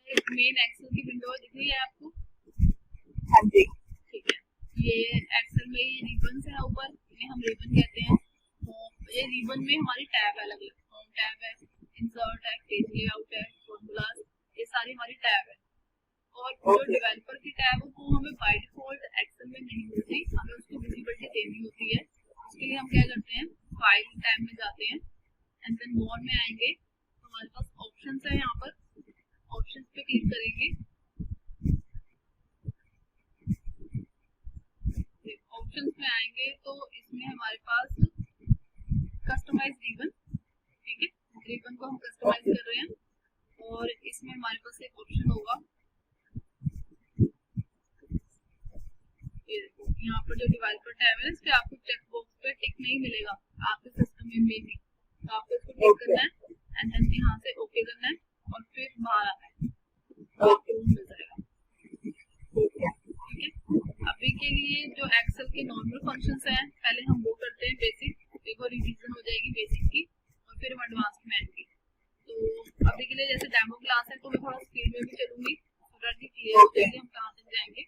Main Excel की window दिख रही है आपको? हाँ जी। ठीक है, ये एक्सेल में ये रिबन्स है ऊपर, इन्हें हम रिबन कहते हैं। ये रिबन में हमारी टैब अलग अलग, होम टैब है, इंसर्ट है, पेज लेआउट है, फॉर्मूलाज, ये सारी हमारी टैब है। और जो डेवलपर की टैब है वो हमें बाय डिफॉल्ट एक्सेल में नहीं मिलती, हमें उसको विजिबिलिटी देनी होती है। उसके लिए हम क्या करते हैं, फाइल टैब में जाते हैं एंड देन मोर में आएंगे तो हमारे पास ऑप्शंस है, यहाँ पर ऑप्शंस पे क्लिक करेंगे। ऑप्शंस में आएंगे तो इसमें हमारे पास कस्टमाइज रिबन, ठीक है, रिबन को हम कस्टमाइज कर रहे हैं और इसमें हमारे पास एक ऑप्शन होगा, ये देखो यहाँ पर जो डेवलपर टैब है इस पे आपको चेक बॉक्स पे टिक नहीं मिलेगा आपके सिस्टम में भी, तो आपको इसको टिक करना है एंड देन यहाँ से ओके करना है और फिर बाहर आना है तो आपको मिल जाएगा। ठीक है, अभी के लिए जो एक्सेल के नॉर्मल फंक्शंस हैं पहले हम वो करते हैं बेसिक, देखो रिवीजन हो जाएगी बेसिक की और फिर हम एडवांस में आएंगे। तो अभी के लिए जैसे डेमो क्लास है तो मैं थोड़ा स्पीड में भी चलूंगी थोड़ा क्लियर हो जाएगी हम कहाँ तक जाएंगे।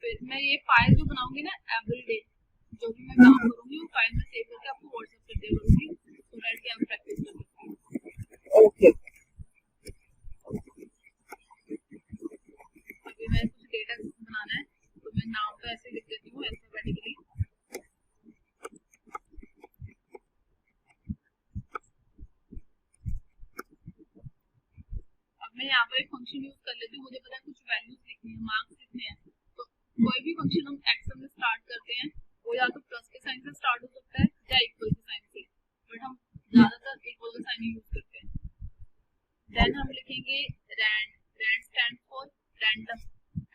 फिर मैं ये फाइल जो बनाऊंगी ना एवरीडे, जो भी मैं काम करूंगी वो फाइल में सेव करके आपको व्हाट्सएप कर दिया करूंगी सो दैट कि आप प्रैक्टिस कर सकते हैं। ओके। अभी मैं कुछ डेटा बनाना है तो मैं नाम तो ऐसे लिख देती हूँ अल्फाबेटिकली। अब मैं यहाँ पर एक फंक्शन यूज कर लेती हूँ, मुझे पता है कुछ वैल्यूज लिखनी है, मार्क्स लिखने हैं, तो कोई भी फंक्शन हम एक्सेल में स्टार्ट करते हैं वो या तो प्लस के साइन से स्टार्ट हो सकता है या इक्वल के साइन से, बट हम ज्यादातर इक्वल का साइन यूज करते हैं। देन हम लिखेंगे rand, rand stand for random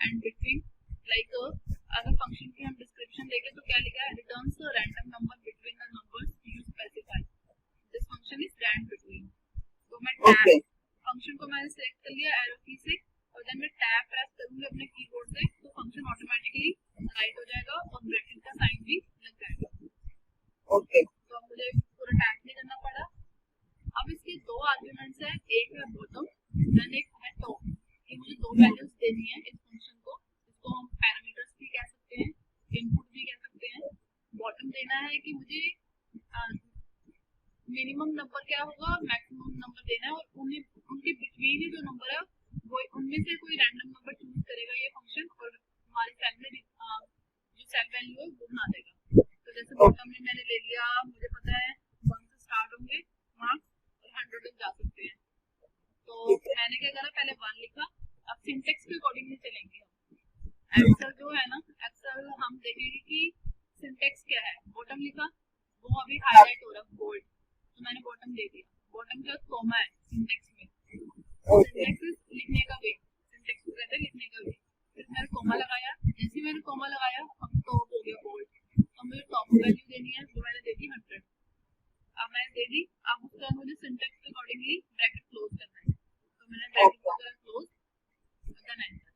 and between, like अगर फंक्शन की हम डिस्क्रिप्शन देखें तो क्या लिखा है, returns random number between the numbers you specify, this function is rand between. तो मैं टैब फंक्शन को मैंने सिलेक्ट कर लिया एरो की से और देन मैं टैब प्रेस करूंगी अपने कीबोर्ड से तो फंक्शन ऑटोमेटिकली राइट हो जाएगा और ब्रैकेट का साइन भी लग जाएगा। ओके। तो अब मुझे पूरा टाइप नहीं करना पड़ा। अब इसके दो आर्गुमेंट्स हैं, एक है बॉटम देन एक है टॉप, ये मुझे दो वैल्यूज देनी है इस फंक्शन को, इसको हम पैरामीटर्स भी कह सकते हैं, इनपुट भी कह सकते हैं। बॉटम देना है कि मुझे मिनिमम नंबर क्या होगा, मैक्सिमम नंबर देना है और उनके बिटवीन ही जो नंबर है वो उनमें से कोई रैंडम नंबर चूज करेगा ये फंक्शन और हमारी सेल में जो सेल वैल्यू है वो बना देगा। तो जैसे बॉटम में मैंने ले लिया, मुझे पता है 1 से स्टार्ट होंगे मार्क्स और 100 तक जा सकते हैं, तो मैंने क्या करा पहले 1 लिखा। अब सिंटेक्स के अकॉर्डिंगली चलेंगे हम, एक्सेल जो है ना एक्सेल हम देखेंगे कि सिंटेक्स क्या है। बॉटम लिखा वो अभी हाईलाइट हो रहा है बोल्ड, तो मैंने बॉटम दे दिया, बॉटम के बाद कॉमा है सिंटेक्स में, सिंटेक्स लिखने का वे, सिंटेक्स को कहते हैं लिखने का वे। फिर मैंने कॉमा लगाया, जैसे मैंने कॉमा लगाया अब टॉप हो गया बोल्ड, अब मुझे टॉप वैल्यू देनी है जो मैंने दे दी 100, अब मैंने दे दी। अब उसके बाद मुझे सिंटेक्स के अकॉर्डिंगली ब्रैकेट क्लोज करना है, तो मैंने ब्रैकेट को करा क्लोज देन एंटर।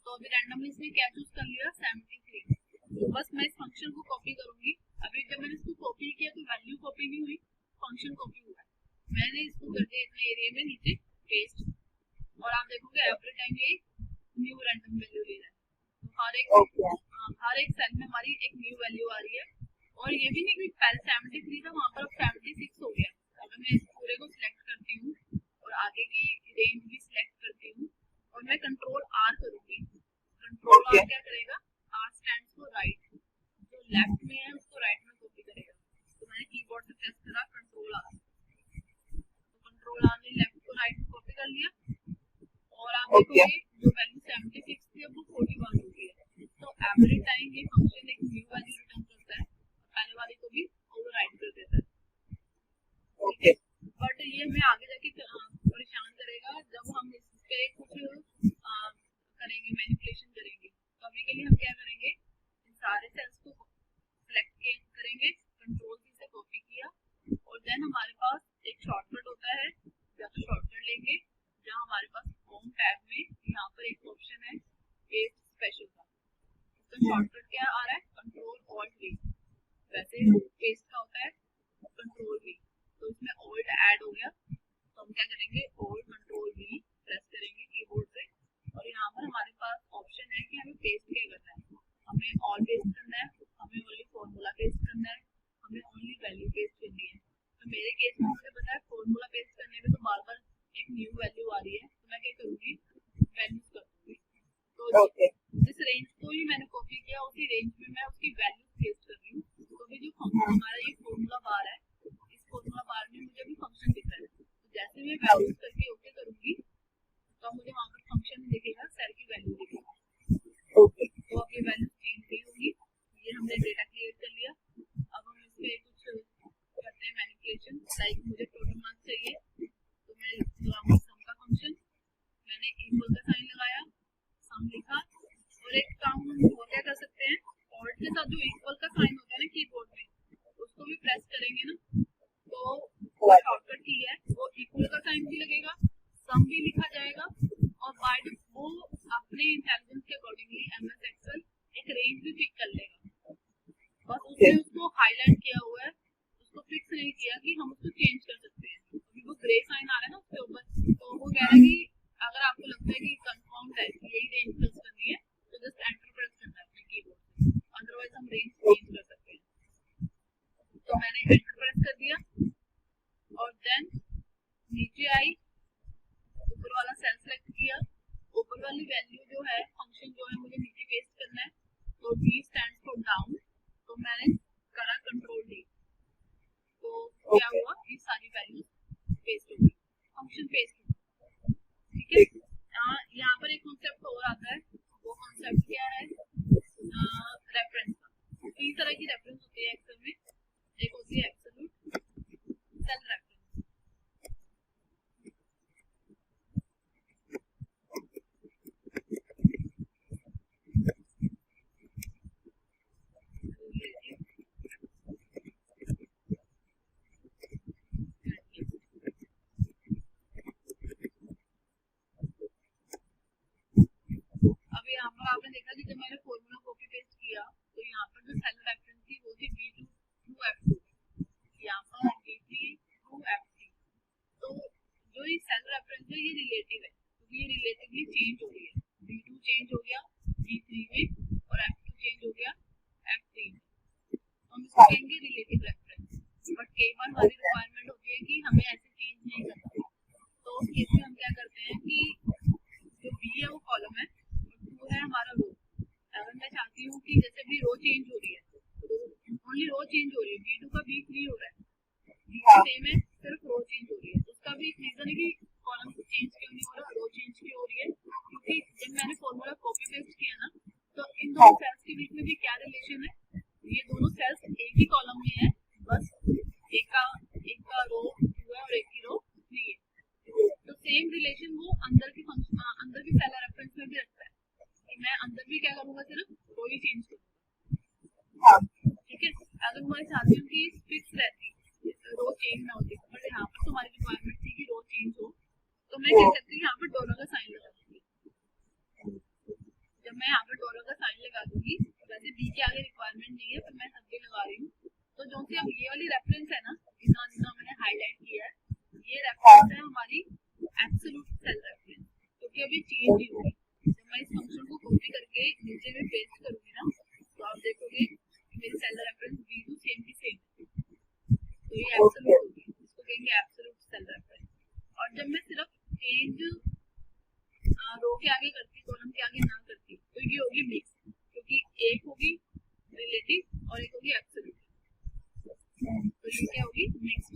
तो अभी रैंडमली इसने क्या चूज कर लिया 73, तो बस मैं इस फंक्शन को कॉपी करूंगी। अभी जब मैंने इसको कॉपी किया तो वैल्यू कॉपी नहीं हुई, फंक्शन कॉपी हुआ है। मैंने इसको कर दिया इतने एरिया में नीचे पेस्ट और आप देखोगे एवरी टाइम ये न्यू रैंडम वैल्यू ले रहा है, तो हर एक सेल में हमारी एक न्यू वैल्यू आ रही है। और ये भी नहीं कि पहले 73 था वहां पर अब 76 हो गया। अगर मैं इस पूरे को सिलेक्ट करती हूँ और आगे की रेंज भी सिलेक्ट करती हूँ और मैं कंट्रोल आर करूंगी, कंट्रोल आर क्या करेगा, आर स्टैंड्स फॉर राइट, जो लेफ्ट में है उसको राइट में कॉपी करेगा। तो मैंने कीबोर्ड से प्रेस करा कंट्रोल आर, तो कंट्रोल आर ने लेफ्ट को राइट में कॉपी कर लिया और आप देखोगे जो वैल्यू 76 थी अब वो 41 हो गई है। तो एवरी टाइम ये फंक्शन एक न्यू वैल्यू रिटर्न करता है, पहले वाले को भी ओवरराइड कर देता है। ओके, बट ये हमें आगे जाके परेशान करेगा जब हम इस पे कुछ करेंगे, मैनिपुलेशन करेंगे। तो अभी के लिए हम क्या करेंगे, इन सारे सेल्स को सिलेक्ट करेंगे, कंट्रोल की से कॉपी किया और देन हमारे पास एक शॉर्टकट होता है, या तो शॉर्टकट लेंगे जहाँ हमारे पास होम टैब में यहाँ पर एक ऑप्शन है पेस्ट स्पेशल का, उसका शॉर्टकट क्या आ रहा है कंट्रोल ऑल्ट वी, वैसे पेस्ट का होता है कंट्रोल वी, तो इसमें ऑल्ट ऐड हो गया तो हम क्या करेंगे ऑल्ट कंट्रोल वी प्रेस करेंगे पर हमारे पास ऑप्शन है कि हमें पेस्ट क्या करना है, हमें ऑल पेस्ट करना है, हमें ओनली फॉर्मूला पेस्ट करना है, हमें ओनली वैल्यू पेस्ट करनी है। तो मेरे केस में मुझे पता है फॉर्मूला पेस्ट करने में तो बार बार एक न्यू वैल्यू आ रही है, तो मैं क्या करूंगी, वैल्यूज कर दूंगी। तो जिस रेंज को ही मैंने कॉपी किया उसी रेंज में मैं उसकी वैल्यू पेस्ट कर रही हूँ। तो अभी जो हमारा ये फॉर्मूला बार है, इस फॉर्मूला बार में मुझे अभी फंक्शन दिख रहा है, तो जैसे मैं वैल्यूज करके ओके करूंगी तो मुझे वहाँ पर फंक्शन दिखेगा, सेल की वैल्यू दिखेगा। तो अब ये वैल्यू चेंज नहीं होगी। ये हमने डेटा क्रिएट कर लिया। अब हम इस पे कुछ करते हैं मैनिपुलेशन। लाइक मुझे टोटल मार्क्स चाहिए, तो मैं लगाऊंगी सम का फंक्शन। मैंने इक्वल का साइन लगाया, सम लिखा, और एक काम और क्या कर सकते हैं, ऑल्ट के साथ जो इक्वल का साइन होता है ना कीबोर्ड में, उसको भी प्रेस करेंगे ना तो शॉर्टकट की है वो इक्वल का साइन भी लगेगा, सम भी लिखा जाएगा, और बाय वो अपने इंटेलिजेंस के अकॉर्डिंगली एमएस एक्सेल एक रेंज भी पिक कर लेगा। बस उसने उसको हाईलाइट किया हुआ है, उसको फिक्स नहीं किया कि हम उसको चेंज कर सकते हैं। अभी वो ग्रे साइन आ रहा है ना उसके ऊपर, तो वो कह रहा है कि अगर आपको लगता है कि कंफर्म्ड है कि यही रेंज फिक्स करनी है तो जस्ट एंटर प्रेस करना है अपने कीबोर्ड से, अदरवाइज हम रेंज चेंज कर सकते हैं। तो मैंने एंटर प्रेस कर दिया और देन नीचे आई, ऊपर वाला सेल सेलेक्ट किया, ऊपर वाली वैल्यू जो है फंक्शन जो है मुझे नीचे पेस्ट करना है। तो D स्टैंड्स फॉर डाउन, तो मैंने करा कंट्रोल D, तो क्या हुआ, ये सारी वैल्यू पेस्ट हो गई, फंक्शन पेस्ट हो गया। ठीक है, यहाँ पर एक कॉन्सेप्ट और आता है, वो कॉन्सेप्ट क्या है, रेफरेंस का। तीन तरह की रेफरेंस होती है एक्सेल में, एक होती है एब्सोल्यूट, सेल रेफरेंस। यहाँ पर आपने देखा कि जब मैंने फॉर्मूला कॉपी पेस्ट किया तो यहाँ पर जो सेल रेफरेंस थी वो थी B2 through F2, यहाँ पर B3 through F3। तो जो ये सेल रेफरेंस है ये रिलेटिव है, क्योंकि ये रिलेटिवली चेंज हो रही है। B2 चेंज हो गया B3 में और F2 चेंज हो गया F3 में, हम इसको कहेंगे रिलेटिव रेफरेंस। बट कई बार हमारी रिक्वायरमेंट होती है कि हमें ऐसे चेंज नहीं करना, तो उस केस में हम क्या करते हैं कि जो B है वो कॉलम है, है हमारा रो। अगर मैं चाहती हूँ कि जैसे भी रो चेंज हो रही है, ओनली रो चेंज हो रही है, B2 का B3 हो रहा है, B सेम है, सिर्फ रो चेंज हो रही है, उसका भी एक रीजन है कि कॉलम चेंज क्यों नहीं हो रहा, रो चेंज क्यों हो रही है, क्योंकि जब मैंने फॉर्मूला कॉपी पेस्ट किया ना तो इन दोनों सेल्स के बीच में भी क्या रिलेशन है, ये दोनों सेल्स एक ही कॉलम में है, बस एक का रो 2 है और एक की रो 3 है। तो सेम रिलेशन वो अंदर की सेल रेफरेंस में भी रखता है। मैं अंदर भी क्या करूंगा, सिर्फ रो ही चेंज करूंगा। ठीक है, अगर मैं चाहती हूँ कि फिक्स रहती, रो चेंज ना होती, बट यहाँ पर तुम्हारी रिक्वायरमेंट थी कि रो चेंज हो, तो मैं क्या करती हूँ, यहाँ पर डॉलर का साइन लगा दूंगी। जब मैं यहाँ पर डॉलर का साइन लगा दूंगी, वैसे बी के आगे रिक्वायरमेंट नहीं है पर मैं सब भी लगा रही हूँ, तो जो सी अब ये वाली रेफरेंस है ना, जितना मैंने हाईलाइट किया है, ये रेफरेंस है हमारी एब्सोल्यूट सेल रेफरेंस, क्योंकि अभी चेंज नहीं हुई। जब मैं इस फंक्शन को कॉपी करके नीचे में पेस्ट करूंगी ना, तो आप देखोगे मेरी सेल रेफरेंस B2 सेम की सेम है, तो ये एब्सोल्यूट होगी, इसको कहेंगे एब्सोल्यूट सेल रेफरेंस। और जब मैं सिर्फ चेंज रो के आगे करती, कॉलम के आगे ना करती, तो ये होगी मिक्स, क्योंकि एक होगी रिलेटिव और एक होगी एब्सोल्यूट, तो ये क्या होगी, मिक्स।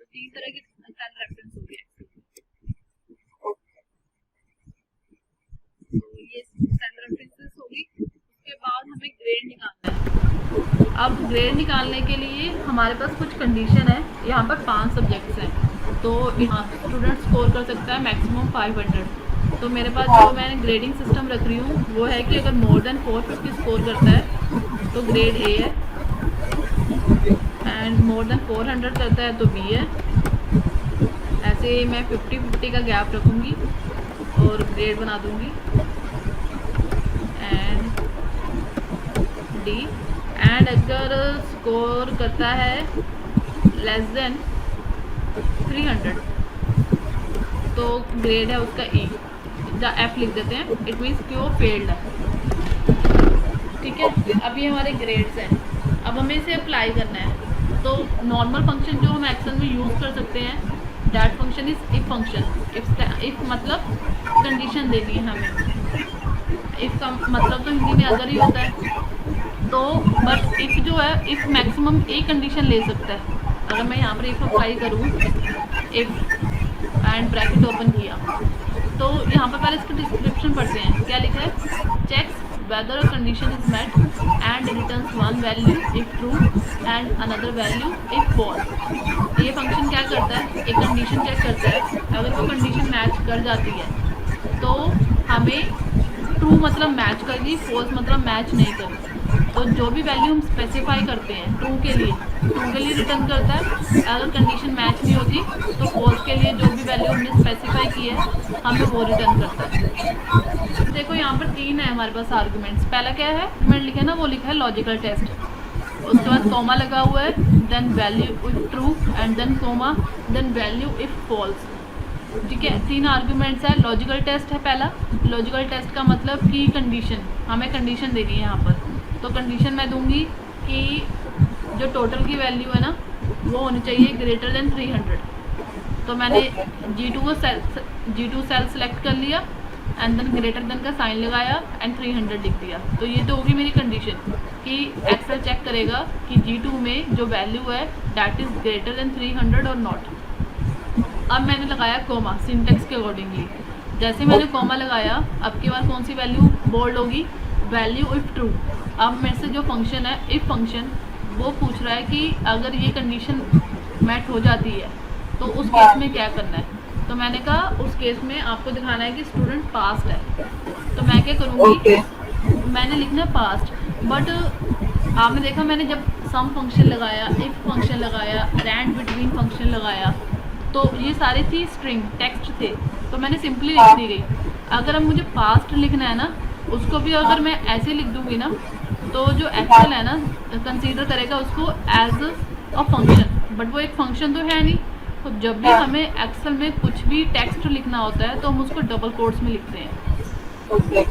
तो तीन तरह की सेल रेफरेंस होगी एक्सेल में। तो ये सेल रेफरेंसेस होगी। उसके बाद हमें ग्रेड निकालना है। अब ग्रेड निकालने के लिए हमारे पास कुछ कंडीशन है। यहाँ पर 5 सब्जेक्ट्स हैं, तो स्टूडेंट स्कोर कर सकता है मैक्सिमम 500। तो मेरे पास जो मैंने ग्रेडिंग सिस्टम रख रही हूँ वो है कि अगर मोर देन 450 स्कोर करता है तो ग्रेड A है, एंड मोर देन 400 करता है तो B है। ऐसे मैं 50-50 का गैप रखूँगी और ग्रेड बना दूँगी, एंड D। एंड अगर स्कोर करता है लेस देन 300 तो ग्रेड है उसका E। या एफ लिख देते हैं, इट मीन्स कि वो फेल्ड है। ठीक है, अब ये हमारे ग्रेड्स हैं। अब हमें इसे अप्लाई करना है। तो नॉर्मल फंक्शन जो हम एक्सेल में यूज़ कर सकते हैं, that function is if function. If मतलब कंडीशन देनी है हमें। इफ का मतलब तो हिंदी में अगर ही होता है, तो बट इफ जो है, इफ मैक्सिमम एक कंडीशन ले सकता है। अगर मैं यहाँ पर इफ अप्लाई करूँ, इफ एंड ब्रैकेट ओपन किया, तो यहाँ पर पहले इसका डिस्क्रिप्शन पढ़ते हैं। क्या लिखा है? Checks whether a condition is met and returns one value if true and another value if false। ये फंक्शन क्या करता है? एक कंडीशन चेक करता है। अगर वो कंडीशन मैच कर जाती है तो हमें ट्रू मतलब मैच करेगी, फॉल्स मतलब मैच नहीं करेगी। तो जो भी वैल्यू हम स्पेसिफाई करते हैं ट्रू के लिए रिटर्न करता है। अगर कंडीशन मैच नहीं होती तो फॉल्स के लिए जो भी वैल्यू हमने स्पेसिफाई की है हमें वो रिटर्न करता है। देखो यहाँ पर 3 है हमारे पास आर्गुमेंट्स। पहला क्या है आर्गुमेंट लिखा है ना, वो लिखा है लॉजिकल टेस्ट। उसके बाद कॉमा लगा हुआ है, then value if true and then comma, then value if false. ठीक है, 3 आर्गुमेंट्स है। लॉजिकल टेस्ट है पहला। लॉजिकल टेस्ट का मतलब कि कंडीशन, हमें कंडीशन देनी है यहाँ पर। तो कंडीशन मैं दूंगी कि जो टोटल की वैल्यू है ना वो होनी चाहिए ग्रेटर देन 300। तो मैंने G2 सेल सेलेक्ट कर लिया एंड देन ग्रेटर देन का साइन लगाया एंड 300 लिख दिया। तो ये तो होगी मेरी कंडीशन कि एक्सेल चेक करेगा कि G2 में जो वैल्यू है दैट इज़ ग्रेटर देन 300 और नॉट। अब मैंने लगाया कोमा सिंटेक्स के अकॉर्डिंगली। जैसे मैंने कोमा लगाया, अब की बार कौन सी वैल्यू बोल्ड होगी? Value if true. अब मेरे से जो फंक्शन है इफ़ फंक्शन, वो पूछ रहा है कि अगर ये कंडीशन मैच हो जाती है तो उस केस में क्या करना है। तो मैंने कहा उस केस में आपको दिखाना है कि स्टूडेंट पास्ट है। तो मैं क्या करूँगी, मैंने लिखना है पास्ट। बट आपने देखा मैंने जब सम फंक्शन लगाया, इफ फंक्शन लगाया, रैंड बिटवीन फंक्शन लगाया, तो ये सारी थी स्ट्रिंग टेक्स्ट थे, तो मैंने सिंपली लिख दी गई। अगर अब मुझे पास्ट लिखना है ना, उसको भी अगर मैं ऐसे लिख दूँगी ना, तो जो एक्सेल है ना कंसीडर करेगा उसको एज अ फंक्शन। बट वो एक फंक्शन तो है नहीं। तो जब भी हमें एक्सेल में कुछ भी टेक्स्ट लिखना होता है तो हम उसको डबल कोट्स में लिखते हैं।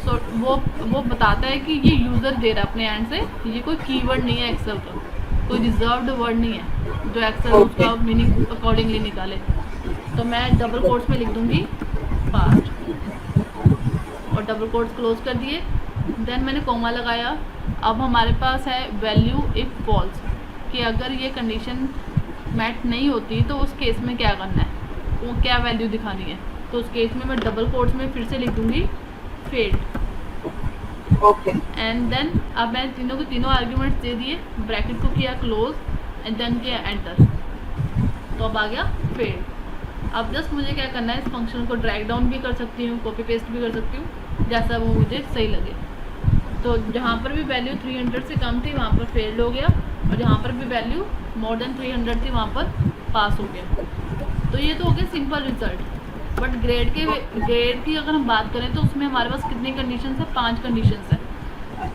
तो वो बताता है कि ये यूज़र दे रहा है अपने एंड से, ये कोई कीवर्ड नहीं है एक्सेल का, कोई रिजर्व्ड वर्ड नहीं है जो एक्सेल उसका मीनिंग अकॉर्डिंगली निकाले। तो मैं डबल कोट्स में लिख दूँगी पास्ट और डबल कोट्स क्लोज कर दिए। देन मैंने कोमा लगाया। अब हमारे पास है वैल्यू इफ़ फॉल्स, कि अगर ये कंडीशन मैच नहीं होती तो उस केस में क्या करना है, वो क्या वैल्यू दिखानी है। तो उस केस में मैं डबल कोट्स में फिर से लिख दूँगी फेल्ड। ओके। एंड देन अब मैं तीनों के तीनों आर्ग्यूमेंट्स दे दिए, ब्रैकेट को किया क्लोज एंड देन किया एंटर, तो अब आ गया फेल्ड। अब जस्ट मुझे क्या करना है, इस फंक्शन को ड्रैग डाउन भी कर सकती हूँ, कॉपी पेस्ट भी कर सकती हूँ, जैसा वो मुझे सही लगे। तो जहाँ पर भी वैल्यू 300 से कम थी वहाँ पर फेल्ड हो गया, और जहाँ पर भी वैल्यू मोर देन 300 थी वहाँ पर पास हो गया। तो ये तो हो गया सिंपल रिजल्ट। बट ग्रेड की अगर हम बात करें तो उसमें हमारे पास कितनी कंडीशंस है? 5 कंडीशंस है।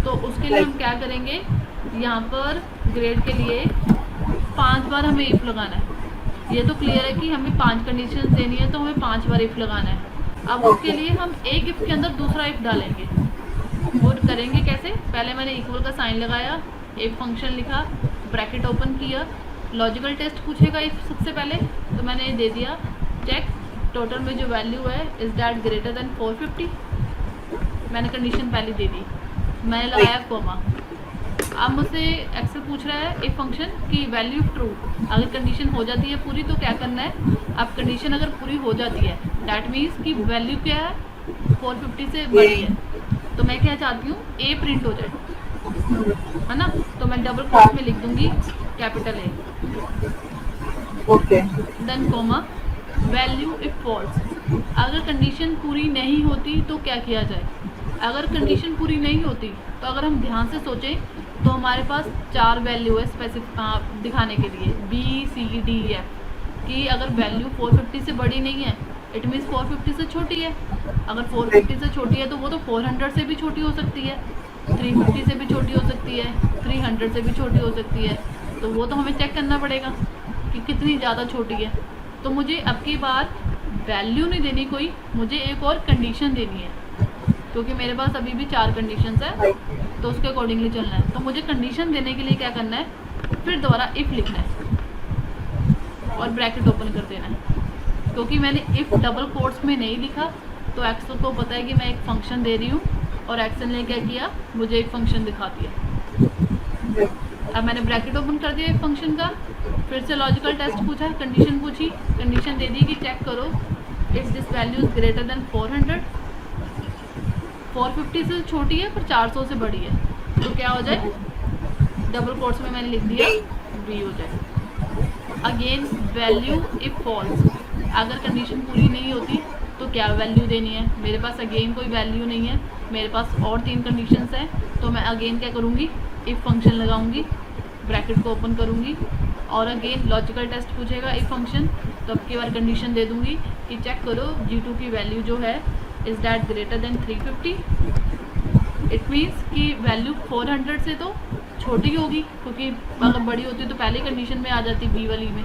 तो उसके लिए हम क्या करेंगे, यहाँ पर ग्रेड के लिए 5 बार हमें इफ़ लगाना है। ये तो क्लियर है कि हमें 5 कंडीशंस देनी है तो हमें 5 बार इफ़ लगाना है। अब उसके लिए हम एक इफ़ के अंदर दूसरा इफ़ डालेंगे। वो करेंगे कैसे? पहले मैंने इक्वल का साइन लगाया, एक फंक्शन लिखा, ब्रैकेट ओपन किया, लॉजिकल टेस्ट पूछेगा इफ सबसे पहले, तो मैंने ये दे दिया चेक टोटल में जो वैल्यू है इज दैट ग्रेटर देन 450। मैंने कंडीशन पहले दे दी, मैंने लगाया कोमा। अब मुझसे एक्सेल पूछ रहा है इफ फंक्शन की वैल्यू ट्रू, अगर कंडीशन हो जाती है पूरी तो क्या करना है। अब कंडीशन अगर पूरी हो जाती है दैट मीन्स कि वैल्यू क्या है, 450 से बड़ी है, तो मैं क्या चाहती हूँ ए प्रिंट हो जाए, है ना। तो मैं डबल कोट में लिख दूंगी capital A, okay, then comma value if false. अगर कंडीशन पूरी नहीं होती तो क्या किया जाए। अगर कंडीशन पूरी नहीं होती तो अगर हम ध्यान से सोचें तो हमारे पास 4 वैल्यू है स्पेसिफिक दिखाने के लिए बी सी डी एफ, कि अगर वैल्यू 450 से बड़ी नहीं है इट मीन्स 450 से छोटी है। अगर 450 से छोटी है तो वो तो 400 से भी छोटी हो सकती है, 350 से भी छोटी हो सकती है, 300 से भी छोटी हो सकती है। तो वो तो हमें चेक करना पड़ेगा कि कितनी ज़्यादा छोटी है। तो मुझे अब की बार वैल्यू नहीं देनी कोई, मुझे एक और कंडीशन देनी है, क्योंकि मेरे पास अभी भी 4 कंडीशंस है, तो उसके अकॉर्डिंगली चलना है। तो मुझे कंडीशन देने के लिए क्या करना है, फिर दोबारा इफ़ लिखना है और ब्रैकेट ओपन कर देना है। क्योंकि मैंने इफ़ डबल कोट्स में नहीं लिखा, तो एक्सेल को पता है कि मैं एक फंक्शन दे रही हूँ, और एक्सेल ने क्या किया, मुझे एक फंक्शन दिखा दिया। अब मैंने ब्रैकेट ओपन कर दिया एक फंक्शन का, फिर से लॉजिकल टेस्ट पूछा, कंडीशन पूछी, कंडीशन दे दी कि चेक करो if this value is greater than 400, 450 से छोटी है पर 400 से बड़ी है, तो क्या हो जाए, डबल कोट्स में मैंने लिख दिया बी हो जाए। अगेन वैल्यू इफ फॉल्स, अगर कंडीशन पूरी नहीं होती तो क्या वैल्यू देनी है। मेरे पास अगेन कोई वैल्यू नहीं है, मेरे पास और 3 कंडीशंस हैं, तो मैं अगेन क्या करूँगी, इफ फंक्शन लगाऊंगी, ब्रैकेट को ओपन करूँगी, और अगेन लॉजिकल टेस्ट पूछेगा इफ फंक्शन, तो अब की बार कंडीशन दे दूँगी कि चेक करो G2 की वैल्यू जो है is that greater than 350। It means कि वैल्यू 400 से तो छोटी होगी, क्योंकि अगर बड़ी होती तो पहले कंडीशन में आ जाती बी वाली में।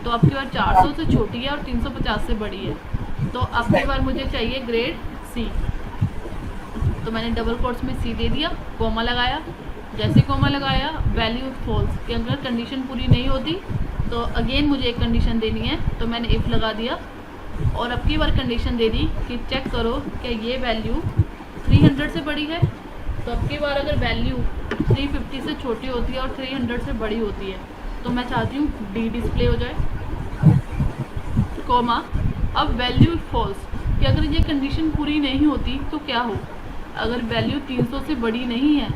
तो अब की बार 400 से छोटी है और 350 से बड़ी है, तो अब की बार मुझे चाहिए ग्रेड सी। तो मैंने डबल कोट्स में सी दे दिया, कोमा लगाया, जैसे कोमा लगाया वैल्यू फॉल्स, कि अगर कंडीशन पूरी नहीं होती तो अगेन मुझे एक कंडीशन देनी है, तो मैंने इफ़ लगा दिया, और अब की बार कंडीशन दे दी कि चेक करो कि ये वैल्यू 300 से बड़ी है। तो अब की बार अगर वैल्यू 350 से छोटी होती है और 300 से बड़ी होती है, तो मैं चाहती हूँ डी डिस्प्ले हो जाए, कोमा। अब वैल्यू फॉल्स, कि अगर ये कंडीशन पूरी नहीं होती तो क्या हो, अगर वैल्यू 300 से बड़ी नहीं है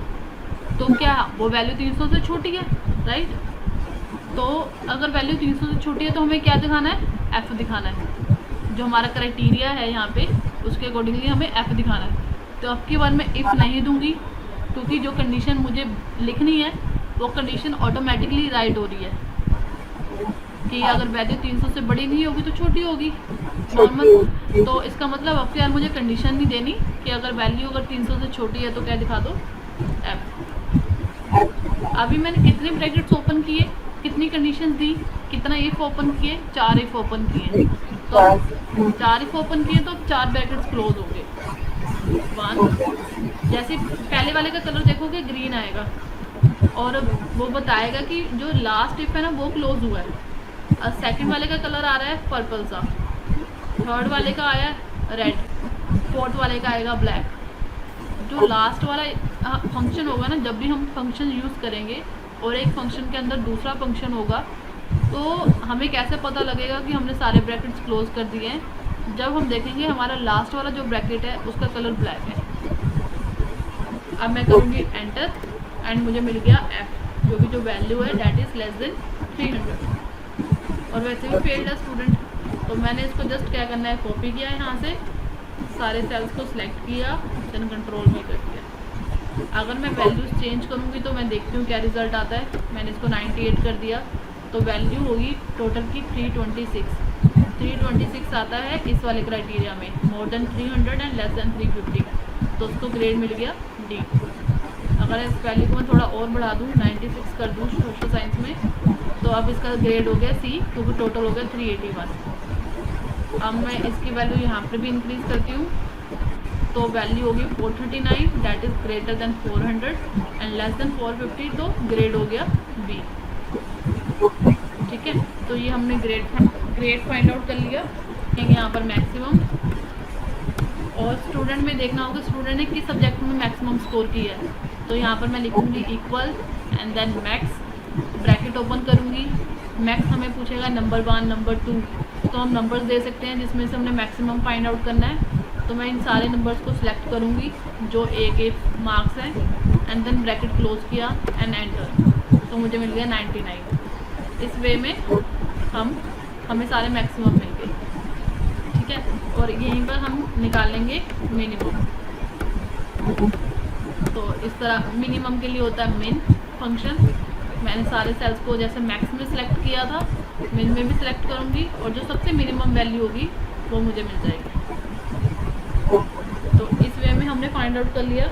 तो क्या वो वैल्यू 300 से छोटी है, राइट। तो अगर वैल्यू 300 से छोटी है तो हमें क्या दिखाना है, एफ दिखाना है, जो हमारा क्राइटेरिया है यहाँ पे उसके अकॉर्डिंगली हमें एफ दिखाना है। तो अब की बार मैं इफ़ नहीं दूंगी, क्योंकि जो कंडीशन मुझे लिखनी है वो कंडीशन ऑटोमेटिकली राइट हो रही है कि अगर वैल्यू 300 से बड़ी नहीं होगी तो छोटी होगी नॉर्मल। तो इसका मतलब अब यार मुझे कंडीशन नहीं देनी कि अगर वैल्यू अगर 300 से छोटी है तो क्या दिखा दो, एफ। अभी मैंने कितने ब्रैकेट्स ओपन किए, कितनी कंडीशंस दी, कितना इफ ओपन किए, 4 इफ ओपन किए, तो 4 इफ ओपन किए तो 4 ब्रैकेट्स क्लोज हो गए। 1 जैसे पहले वाले का कलर देखोगे ग्रीन आएगा, और वो बताएगा कि जो लास्ट इफ है ना वो क्लोज हुआ है। सेकंड वाले का कलर आ रहा है पर्पल सा, थर्ड वाले का आया रेड, फोर्थ वाले का आएगा ब्लैक। जो लास्ट वाला फंक्शन होगा ना, जब भी हम फंक्शन यूज़ करेंगे और एक फंक्शन के अंदर दूसरा फंक्शन होगा, तो हमें कैसे पता लगेगा कि हमने सारे ब्रैकेट्स क्लोज कर दिए हैं, जब हम देखेंगे हमारा लास्ट वाला जो ब्रैकेट है उसका कलर ब्लैक है। अब मैं करूँगी एंटर, एंड मुझे मिल गया एफ, जो कि जो वैल्यू है डैट इज़ लेस देन 300। और वैसे भी फेल्ड है स्टूडेंट, तो मैंने इसको जस्ट क्या करना है, कॉपी किया है यहाँ से, सारे सेल्स को सिलेक्ट किया, देन कंट्रोल भी कर दिया। अगर मैं वैल्यूज़ चेंज करूँगी तो मैं देखती हूँ क्या रिज़ल्ट आता है। मैंने इसको 98 कर दिया, तो वैल्यू होगी टोटल की 326 आता है इस वाले क्राइटेरिया में, more than 300 and less than 350, तो उसको ग्रेड मिल गया डी। अगर इस वैल्यू को मैं थोड़ा और बढ़ा दूँ, 96 कर दूँ सोशल साइंस में, तो अब इसका ग्रेड हो गया सी, क्योंकि टोटल हो गया 381। अब मैं इसकी वैल्यू यहाँ पर भी इंक्रीज़ करती हूँ, तो वैल्यू होगी 439, that is greater than 400 and less than 450, तो ग्रेड हो गया बी। ठीक है, तो ये हमने ग्रेड फाइंड आउट कर लिया। यहाँ पर मैक्सिमम, और स्टूडेंट में देखना होगा स्टूडेंट ने किस सब्जेक्ट में मैक्सिमम स्कोर किया है। तो यहाँ पर मैं लिखूँगी equal and then max, bracket open करूँगी। मैक्स हमें पूछेगा नंबर 1 नंबर 2, तो हम नंबर्स दे सकते हैं जिसमें से हमने मैक्सिमम फाइंड आउट करना है। तो मैं इन सारे नंबर्स को सिलेक्ट करूँगी जो एक मार्क्स हैं, एंड देन ब्रैकेट क्लोज किया एंड एंटर, तो मुझे मिल गया 99। इस वे में हमें सारे मैक्सिमम मिल गए। ठीक है, और यहीं पर हम निकालेंगे मिनिमम। तो इस तरह मिनिमम के लिए होता है मिन फंक्शन। मैंने सारे सेल्स को जैसे मैक्स में सिलेक्ट किया था, मिन में भी सिलेक्ट करूँगी, और जो सबसे मिनिमम वैल्यू होगी वो मुझे मिल जाएगी। तो इस वे में हमने फाइंड आउट कर लिया